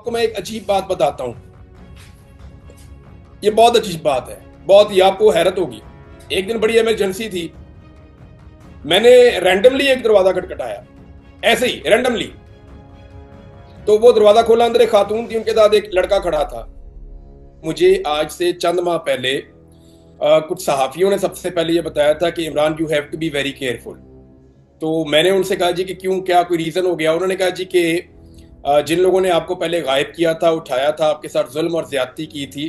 आपको मैं एक अजीब बात बताता हूँ। ये बहुत अजीब बात है, बहुत ही आपको हैरत होगी। एक दिन बड़ी इमरजेंसी थी, मैंने रैंडमली एक दरवाजा खटखटाया, ऐसे ही रैंडमली। तो वो दरवाजा खोला, अंदर एक खातून थी, उनके साथ एक लड़का खड़ा था। मुझे आज से चंद माह पहले कुछ सहाफियों ने सबसे पहले ये बताया था कि Imran you have to be very careful. तो मैंने उनसे कहा जी कि क्यों, क्या कोई रीजन हो गया? उन्होंने कहा जी कि जिन लोगों ने आपको पहले गायब किया था, उठाया था, आपके साथ जुल्म और ज्यादती की थी,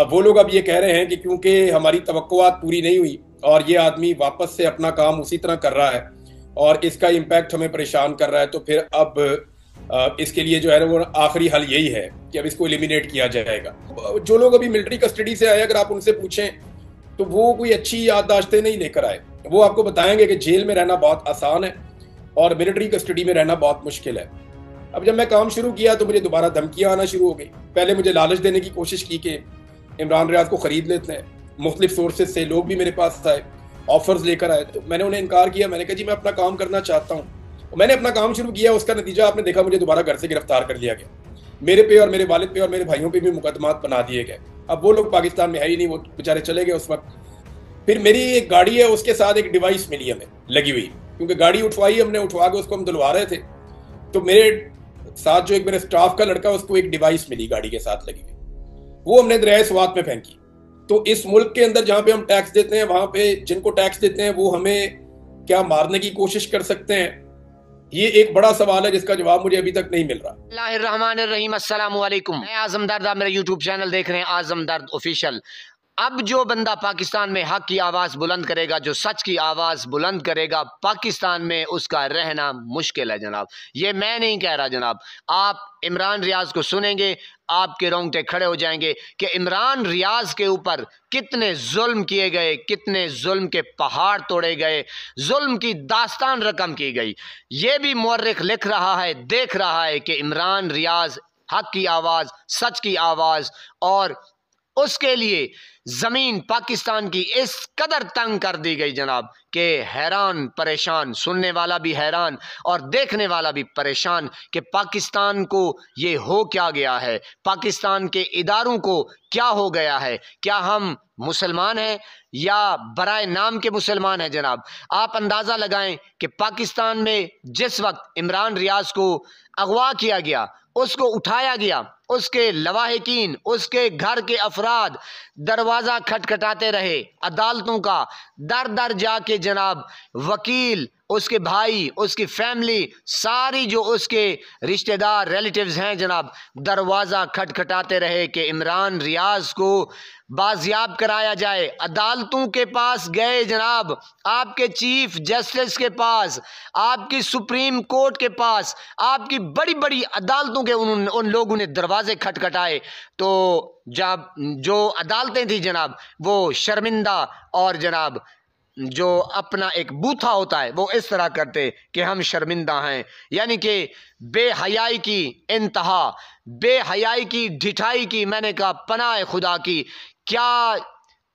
वो लोग अब ये कह रहे हैं कि क्योंकि हमारी तवक्कुआत पूरी नहीं हुई और ये आदमी वापस से अपना काम उसी तरह कर रहा है और इसका इम्पैक्ट हमें परेशान कर रहा है, तो फिर अब इसके लिए जो है ना वो आखिरी हल यही है कि अब इसको एलिमिनेट किया जाएगा। जो लोग अभी मिलिट्री कस्टडी से आए, अगर आप उनसे पूछें तो वो कोई अच्छी याददाश्तें नहीं लेकर आए। वो आपको बताएंगे कि जेल में रहना बहुत आसान है और मिलिट्री कस्टडी में रहना बहुत मुश्किल है। अब जब मैं काम शुरू किया तो मुझे दोबारा धमकियां आना शुरू हो गई। पहले मुझे लालच देने की कोशिश की कि इमरान रियाज को खरीद लेते हैं। मुख्तलिफ सोर्सेज से लोग भी मेरे पास आए, ऑफर्स लेकर आए, तो मैंने उन्हें इनकार किया। मैंने कहा जी मैं अपना काम करना चाहता हूँ। मैंने अपना काम शुरू किया, उसका नतीजा आपने देखा, मुझे दोबारा घर से गिरफ्तार कर लिया गया। मेरे पे और मेरे वालिद पे और मेरे भाइयों पे भी मुकदमात बना दिए गए। अब वो लोग पाकिस्तान में है ही नहीं, वो बेचारे चले गए उस वक्त। फिर मेरी एक गाड़ी है, उसके साथ एक डिवाइस मिली हमें लगी हुई, क्योंकि गाड़ी उठवाई हमने, उठवा के उसको हम धुलवा रहे थे। तो मेरे साथ जो एक मेरे स्टाफ का लड़का, उसको एक डिवाइस मिली गाड़ी के साथ लगी हुई, वो हमने दरियाए स्वात में फेंकी। तो इस मुल्क के अंदर जहां पे हम टैक्स देते हैं, वहां पे जिनको टैक्स देते हैं वो हमें क्या मारने की कोशिश कर सकते हैं? ये एक बड़ा सवाल है जिसका जवाब मुझे अभी तक नहीं मिल रहा। रहमान अस्सलाम वालेकुम। मैं आजम दर्द, आप मेरा यूट्यूब चैनल देख रहे हैं आजम दर्द ऑफिशियल। अब जो बंदा पाकिस्तान में हक की आवाज़ बुलंद करेगा, जो सच की आवाज़ बुलंद करेगा, पाकिस्तान में उसका रहना मुश्किल है जनाब। ये मैं नहीं कह रहा जनाब, आप इमरान रियाज को सुनेंगे, आपके रोंगटे खड़े हो जाएंगे कि इमरान रियाज के ऊपर कितने जुल्म किए गए, कितने जुल्म के पहाड़ तोड़े गए, जुल्म की दास्तान रकम की गई। ये भी मुअर्रिख लिख रहा है, देख रहा है कि इमरान रियाज हक की आवाज़, सच की आवाज़, और उसके लिए जमीन पाकिस्तान की इस कदर तंग कर दी गई जनाब कि हैरान परेशान, सुनने वाला भी हैरान और देखने वाला भी परेशान कि पाकिस्तान को ये हो क्या गया है, पाकिस्तान के इदारों को क्या हो गया है। क्या हम मुसलमान हैं या बराए नाम के मुसलमान हैं जनाब? आप अंदाज़ा लगाएं कि पाकिस्तान में जिस वक्त इमरान रियाज को अगवा किया गया, उसको उठाया गया, उसके लवाहिकीन, उसके घर के अफराद दरवाज़ा खटखटाते रहे अदालतों का, दर दर जाके जनाब वकील, उसके भाई, उसकी फैमिली, सारी जो उसके रिश्तेदार रिलेटिव्स हैं जनाब, दरवाज़ा खटखटाते रहे कि इमरान रियाज को बाजियाब कराया जाए। अदालतों के पास गए जनाब, आपके चीफ जस्टिस के पास, आपकी सुप्रीम कोर्ट के पास, आपकी बड़ी बड़ी अदालतों के उन लोगों ने दरवाजे खटखटाए। तो जब जो अदालतें थी जनाब, वो शर्मिंदा और जनाब जो अपना एक बूथा होता है वो इस तरह करते कि हम शर्मिंदा हैं, यानी कि बेहयाई की इंतहा, बेहयाई की ढिठाई की, मैंने कहा पनाह खुदा की। क्या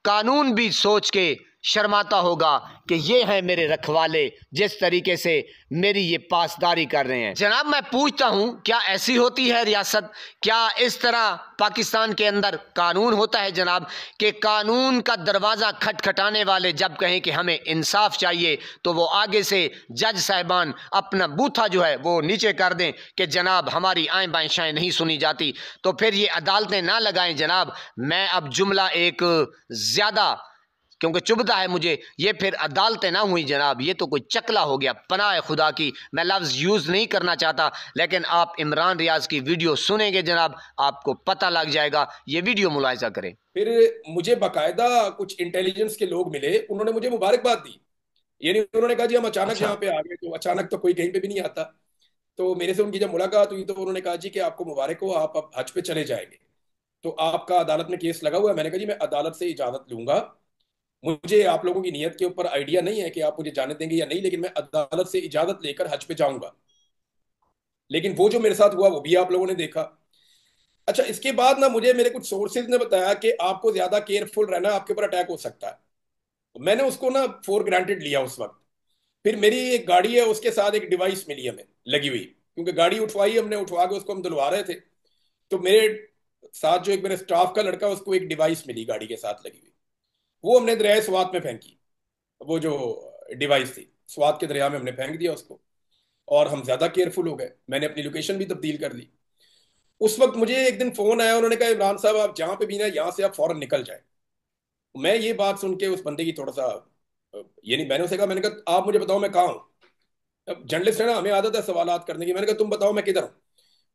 कानून भी सोच के शर्माता होगा कि ये हैं मेरे रखवाले, जिस तरीके से मेरी ये पासदारी कर रहे हैं। जनाब मैं पूछता हूँ, क्या ऐसी होती है रियासत? क्या इस तरह पाकिस्तान के अंदर कानून होता है जनाब कि कानून का दरवाज़ा खटखटाने वाले जब कहें कि हमें इंसाफ चाहिए तो वो आगे से जज साहिबान अपना बूथा जो है वो नीचे कर दें कि जनाब हमारी आएँ बाएँ शाएँ नहीं सुनी जाती, तो फिर ये अदालतें ना लगाएं जनाब। मैं अब जुमला एक ज़्यादा क्योंकि चुभता है मुझे, ये फिर अदालतें ना हुई जनाब, ये तो कोई चकला हो गया, पनाह खुदा की। मैं लफ्ज़ यूज़ नहीं करना चाहता, लेकिन आप इमरान रियाज की वीडियो सुनेंगे जनाब, आपको पता लग जाएगा। ये वीडियो मुलाहिजा करें। फिर मुझे बाकायदा कुछ इंटेलिजेंस के लोग मिले, उन्होंने मुझे मुबारकबाद दी। यानी उन्होंने कहा जी हम अचानक यहाँ अच्छा, पे आ गए, तो अचानक तो कोई कहीं पे भी नहीं आता। तो मेरे से उनकी जब मुलाकात हुई तो उन्होंने कहा जी कि आपको मुबारक हो, आप अब हज पे चले जाएंगे, तो आपका अदालत में केस लगा हुआ है। मैंने कहा जी मैं अदालत से इजाजत लूंगा, मुझे आप लोगों की नीयत के ऊपर आइडिया नहीं है कि आप मुझे जाने देंगे या नहीं, लेकिन मैं अदालत से इजाजत लेकर हज पे जाऊंगा। लेकिन वो जो मेरे साथ हुआ वो भी आप लोगों ने देखा। अच्छा, इसके बाद ना मुझे मेरे कुछ सोर्सेज ने बताया कि आपको ज्यादा केयरफुल रहना, आपके ऊपर अटैक हो सकता है। तो मैंने उसको ना फॉर ग्रांटेड लिया उस वक्त। फिर मेरी एक गाड़ी है, उसके साथ एक डिवाइस मिली हमें लगी हुई, क्योंकि गाड़ी उठवाई हमने, उठवा के उसको हम धुलवा रहे थे। तो मेरे साथ जो एक मेरे स्टाफ का लड़का, उसको एक डिवाइस मिली गाड़ी के साथ लगी हुई, वो हमने दरिया स्वात में फेंकी। वो जो डिवाइस थी, स्वात के दरिया में हमने फेंक दिया उसको। और हम ज्यादा केयरफुल हो गए, मैंने अपनी लोकेशन भी तब्दील कर दी। उस वक्त मुझे एक दिन फोन आया, उन्होंने कहा इमरान साहब आप जहां पे भी ना, यहाँ से आप फौरन निकल जाए। मैं ये बात सुन के उस बंदे की थोड़ा सा यानी मैंने उसे कहा, मैंने कहा आप मुझे बताओ मैं कहाँ हूँ। अब जर्नलिस्ट है ना, हमें आदत है सवालात करने की। मैंने कहा तुम बताओ मैं किधर हूँ।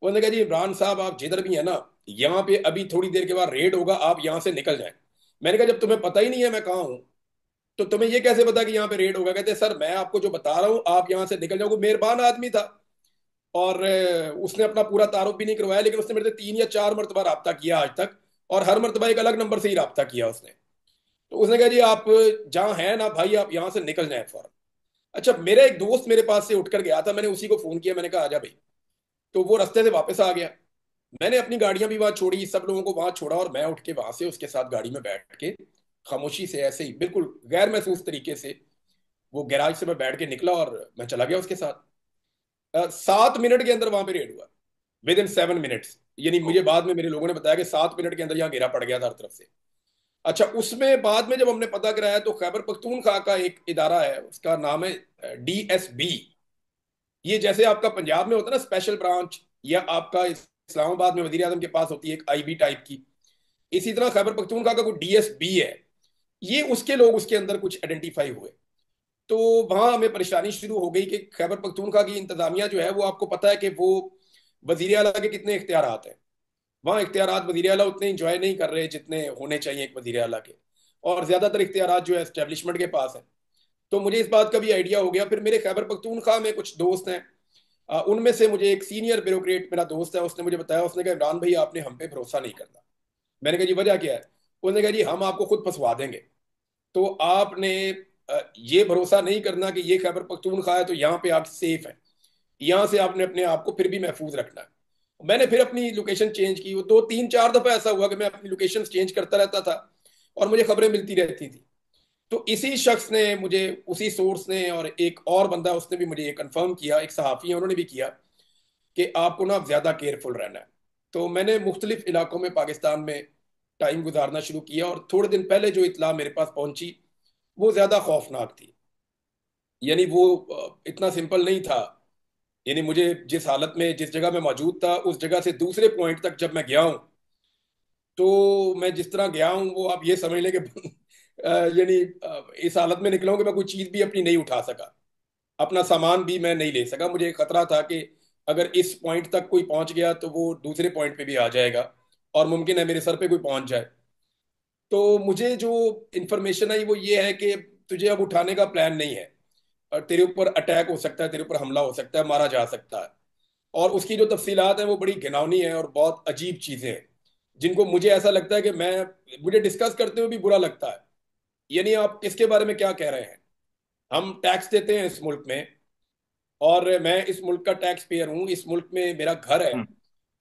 उन्होंने कहा जी इमरान साहब आप जिधर भी है ना, यहाँ पे अभी थोड़ी देर के बाद रेड होगा, आप यहाँ से निकल जाएं। मैंने कहा जब तुम्हें पता ही नहीं है मैं कहाँ हूँ, तो तुम्हें ये कैसे पता कि यहाँ पे रेड होगा। कहते सर मैं आपको जो बता रहा हूँ आप यहाँ से निकल जाओ। वो मेहरबान आदमी था, और उसने अपना पूरा तारुफ भी नहीं करवाया, लेकिन उसने मेरे से 3 या 4 मरतबा रब्ता किया आज तक, और हर मरतबा एक अलग नंबर से ही रब्ता किया उसने। तो उसने कहा जी आप जहाँ हैं ना भाई, आप यहाँ से निकल जाएं फौरन। अच्छा, मेरा एक दोस्त मेरे पास से उठकर गया था, मैंने उसी को फोन किया, मैंने कहा आजा भाई। तो वो रास्ते से वापस आ गया। मैंने अपनी गाड़ियां भी वहां छोड़ी, सब लोगों को वहां छोड़ा, और मैं उठ के वहां से उसके साथ गाड़ी में बैठ के खामोशी से, ऐसे ही बिल्कुल गैर महसूस तरीके से, वो गैराज से मैं बैठ के निकला और मैं चला गया उसके साथ। 7 मिनट के अंदर वहां पे रेड हुआ, विद इन 7 मिनट्स। यानी मुझे बाद में मेरे लोगों ने बताया कि 7 मिनट के अंदर यहाँ घेरा पड़ गया था हर तरफ से। अच्छा, उसमें बाद में जब हमने पता कराया तो खैबर पख्तूनख्वा का एक इदारा है, उसका नाम है DSB। ये जैसे आपका पंजाब में होता है ना स्पेशल ब्रांच, या आपका इस्लामाबाद में वजीर आजम के पास होती है एक IB टाइप की, इसी तरह खैबर पख्तूनख्वा का कोई DSB है। ये उसके लोग उसके अंदर कुछ आइडेंटिफाई हुए। तो वहां हमें परेशानी शुरू हो गई कि खैबर पख्तूनख्वा की इंतजामिया जो है, वो आपको पता है कि वो वजीर आला के कितने इख्तियारात हैं। वहाँ इख्तियारात वजीर आला उतने इंजॉय नहीं कर रहे जितने होने चाहिए एक वजीर आला के, और ज्यादातर इख्तियारात जो है एस्टेब्लिशमेंट के पास है। तो मुझे इस बात का भी आइडिया हो गया। फिर मेरे खैबर पख्तूनख्वा में कुछ दोस्त हैं, उनमें से मुझे एक सीनियर ब्यूरोक्रेट मेरा दोस्त है, उसने मुझे बताया, उसने कहा इमरान भाई आपने हम पे भरोसा नहीं करना। मैंने कहा जी वजह क्या है। उसने कहा जी हम आपको खुद फंसवा देंगे, तो आपने ये भरोसा नहीं करना कि ये खैबर पख्तूनख्वा है तो यहाँ पे आप सेफ है, यहाँ से आपने अपने आप को फिर भी महफूज रखना है। मैंने फिर अपनी लोकेशन चेंज की। वो 2 3 4 दफा ऐसा हुआ कि मैं अपनी लोकेशन चेंज करता रहता था और मुझे खबरें मिलती रहती थी। तो इसी शख्स ने मुझे, उसी सोर्स ने, और एक और बंदा उसने भी मुझे ये कंफर्म किया, एक सहाफ़ी है उन्होंने भी किया, कि आपको ना ज्यादा केयरफुल रहना है। तो मैंने मुख्तलिफ इलाकों में पाकिस्तान में टाइम गुजारना शुरू किया, और थोड़े दिन पहले जो इतला मेरे पास पहुंची वो ज्यादा खौफनाक थी। यानी वो इतना सिंपल नहीं था। यानी मुझे जिस हालत में, जिस जगह में मौजूद था, उस जगह से दूसरे पॉइंट तक जब मैं गया हूँ, तो मैं जिस तरह गया हूँ वो आप ये समझ लें कि यानी इस हालत में निकला हूं कि मैं कोई चीज भी अपनी नहीं उठा सका, अपना सामान भी मैं नहीं ले सका। मुझे खतरा था कि अगर इस पॉइंट तक कोई पहुंच गया तो वो दूसरे पॉइंट पे भी आ जाएगा, और मुमकिन है मेरे सर पे कोई पहुंच जाए। तो मुझे जो इंफॉर्मेशन आई वो ये है कि तुझे अब उठाने का प्लान नहीं है, और तेरे ऊपर अटैक हो सकता है, तेरे ऊपर हमला हो सकता है, मारा जा सकता है। और उसकी जो तफसीलात हैं वो बड़ी घिनौनी है और बहुत अजीब चीजें हैं, जिनको मुझे ऐसा लगता है कि मुझे डिस्कस करते हुए भी बुरा लगता है। यानी आप इसके बारे में क्या कह रहे हैं। हम टैक्स देते हैं इस मुल्क में, और मैं इस मुल्क का टैक्स पेयर हूँ, इस मुल्क में मेरा घर है,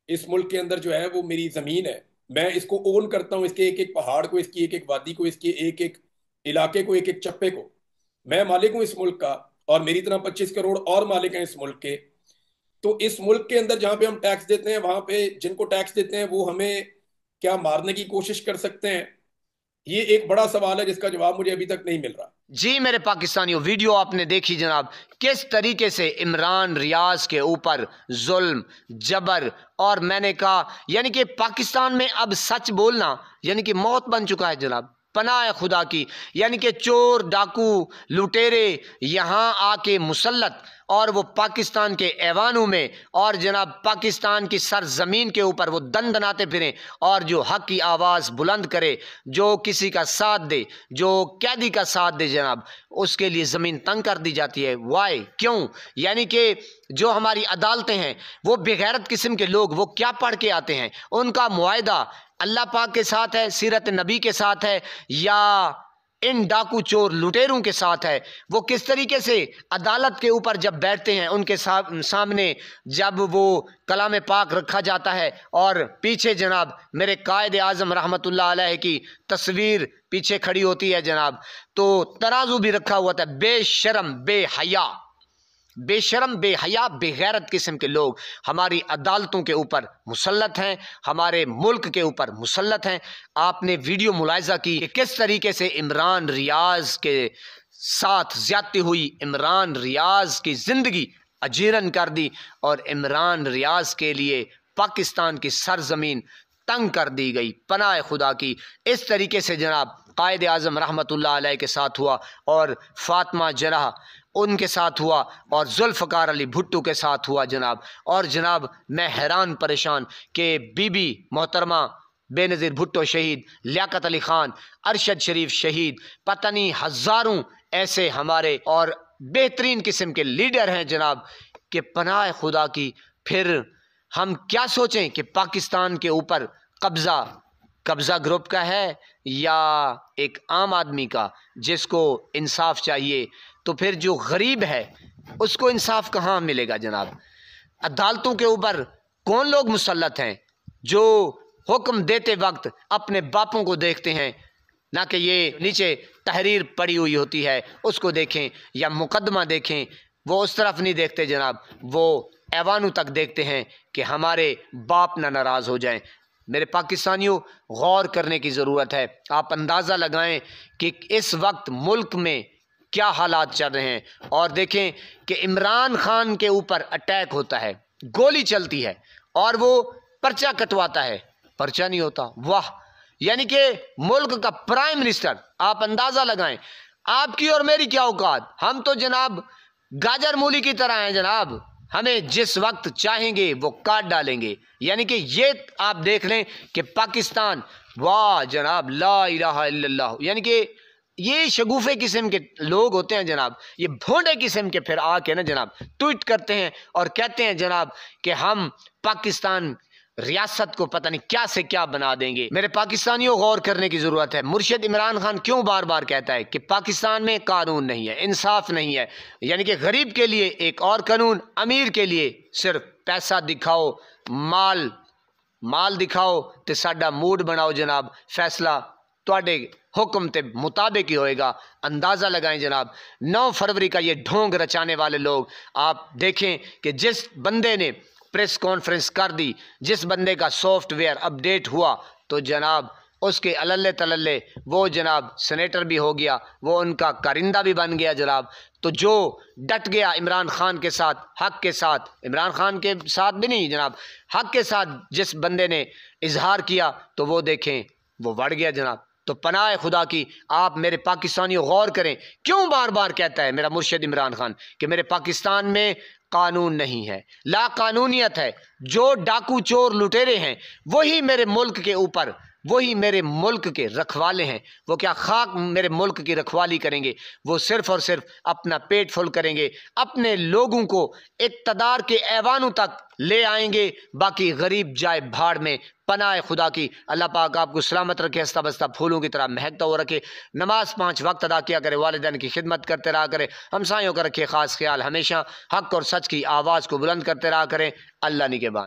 इस मुल्क के अंदर जो है वो मेरी जमीन है, मैं इसको ओन करता हूँ, इसके एक एक पहाड़ को, इसकी एक एक वादी को, इसके एक एक इलाके को, एक एक चप्पे को। मैं मालिक हूँ इस मुल्क का, और मेरी तरह 25 करोड़ और मालिक हैं इस मुल्क के। तो इस मुल्क के अंदर जहां पे हम टैक्स देते हैं, वहां पे जिनको टैक्स देते हैं वो हमें क्या मारने की कोशिश कर सकते हैं। ये एक बड़ा सवाल है जिसका जवाब मुझे अभी तक नहीं मिल रहा। जी मेरे पाकिस्तानियों, वीडियो आपने देखी जनाब, किस तरीके से इमरान रियाज के ऊपर जुल्म, जबर, और मैंने कहा यानी कि पाकिस्तान में अब सच बोलना यानी कि मौत बन चुका है जनाब, पनाह है खुदा की। यानी कि चोर, डाकू, लुटेरे यहाँ आके मुसल्लत, और वो पाकिस्तान के ऐवानों में, और जनाब पाकिस्तान की सरजमीन के ऊपर वो दंदनाते फिरें, और जो हक की आवाज़ बुलंद करे, जो किसी का साथ दे, जो कैदी का साथ दे जनाब, उसके लिए ज़मीन तंग कर दी जाती है। वाई, क्यों? यानी कि जो हमारी अदालतें हैं वो बेगैरत किस्म के लोग, वो क्या पढ़ के आते हैं? उनका मुआहदा अल्लाह पाक के साथ है, सीरत नबी के साथ है, या इन डाकू चोर लुटेरों के साथ है? वो किस तरीके से अदालत के ऊपर जब बैठते हैं, उनके सामने जब वो कलाम पाक रखा जाता है, और पीछे जनाब मेरे कायद आज़म रहमतुल्लाह अलैह की तस्वीर पीछे खड़ी होती है जनाब, तो तराजू भी रखा हुआ था, बेशरम बेहया। बेशरम, बेहया, बेगैरत किस्म के लोग हमारी अदालतों के ऊपर मुसल्लत हैं, हमारे मुल्क के ऊपर मुसल्लत हैं। आपने वीडियो मुलाहिजा की कि किस तरीके से इमरान रियाज के साथ ज्यादती हुई, इमरान रियाज की ज़िंदगी अजीरन कर दी और इमरान रियाज के लिए पाकिस्तान की सरजमीन तंग कर दी गई। पनाह खुदा की इस तरीके से जनाब कायद आज़म रहमतुल्लाह अलैह के साथ हुआ और फातिमा जरह उनके साथ हुआ और जुल्फ़कार अली भुट्टो के साथ हुआ जनाब। और जनाब मैं हैरान परेशान कि बीबी मोहतरमा बेनज़ीर भुट्टो शहीद, लियाकत अली ख़ान, अरशद शरीफ शहीद, पता नहीं हज़ारों ऐसे हमारे और बेहतरीन किस्म के लीडर हैं जनाब कि पनाह खुदा की फिर हम क्या सोचें कि पाकिस्तान के ऊपर कब्ज़ा ग्रुप का है या एक आम आदमी का जिसको इंसाफ चाहिए। तो फिर जो गरीब है उसको इंसाफ कहाँ मिलेगा जनाब। अदालतों के ऊपर कौन लोग मुसल्लत हैं जो हुक्म देते वक्त अपने बापों को देखते हैं, ना कि ये नीचे तहरीर पड़ी हुई होती है उसको देखें या मुकदमा देखें, वो उस तरफ नहीं देखते जनाब, वो ऐवानों तक देखते हैं कि हमारे बाप ना नाराज़ हो जाएं। मेरे पाकिस्तानियों, गौर करने की ज़रूरत है। आप अंदाज़ा लगाएं कि इस वक्त मुल्क में क्या हालात चल रहे हैं और देखें कि इमरान खान के ऊपर अटैक होता है, गोली चलती है और वो पर्चा कटवाता है, पर्चा नहीं होता। वाह, यानी कि मुल्क का प्राइम मिनिस्टर, आप अंदाज़ा लगाएं, आपकी और मेरी क्या औकात। हम तो जनाब गाजर मूली की तरह हैं जनाब, हमें जिस वक्त चाहेंगे वो काट डालेंगे। यानी कि ये आप देख लें कि पाकिस्तान, वाह जनाब, ला इलाहा इल्लल्लाह, यानी कि ये शगुफे किस्म के लोग होते हैं जनाब, ये भोंडे किस्म के फिर आके ना जनाब ट्वीट करते हैं और कहते हैं जनाब कि हम पाकिस्तान रियासत को पता नहीं क्या से क्या बना देंगे। मेरे पाकिस्तानियों, गौर करने की ज़रूरत है। मुर्शिद इमरान खान क्यों बार बार कहता है कि पाकिस्तान में कानून नहीं है, इंसाफ नहीं है। यानी कि गरीब के लिए एक और कानून, अमीर के लिए सिर्फ पैसा दिखाओ, माल दिखाओ तो साडा मूड बनाओ जनाब, फैसला तुहाडे हुक्म के मुताबिक ही होएगा। अंदाज़ा लगाएं जनाब, 9 फरवरी का ये ढोंग रचाने वाले लोग, आप देखें कि जिस बंदे ने प्रेस कॉन्फ्रेंस कर दी, जिस बंदे का सॉफ्टवेयर अपडेट हुआ, तो जनाब उसके अलल्ले तलल्ले वो जनाब सेनेटर भी हो गया, वो उनका कारिंदा भी बन गया जनाब। तो जो डट गया इमरान खान के साथ, हक के साथ, इमरान खान के साथ भी नहीं जनाब, हक के साथ जिस बंदे ने इजहार किया, तो वो देखें वो बढ़ गया जनाब। तो पनाह खुदा की आप मेरे पाकिस्तानियों गौर करें, क्यों बार बार कहता है मेरा मुर्शिद इमरान खान कि मेरे पाकिस्तान में कानून नहीं है, लाकानूनियत है। जो डाकू चोर लुटेरे हैं वही मेरे मुल्क के ऊपर, वही मेरे मुल्क के रखवाले हैं। वो क्या खाक मेरे मुल्क की रखवाली करेंगे, वो सिर्फ और सिर्फ अपना पेट फुल करेंगे, अपने लोगों को इक़्तिदार के ऐवानों तक ले आएंगे, बाकी गरीब जाए भाड़ में। पनाह खुदा की अल्लाह पाक आपको सलामत रखे, हंसता बसता फूलों की तरह महकता हुआ रखे, नमाज 5 वक्त अदा किया करे, वालिदैन की खिदमत करते रहा करे, हमसायों का रखे ख़ास ख्याल, हमेशा हक और सच की आवाज़ को बुलंद करते रहा करें। अल्लाह निगहबान।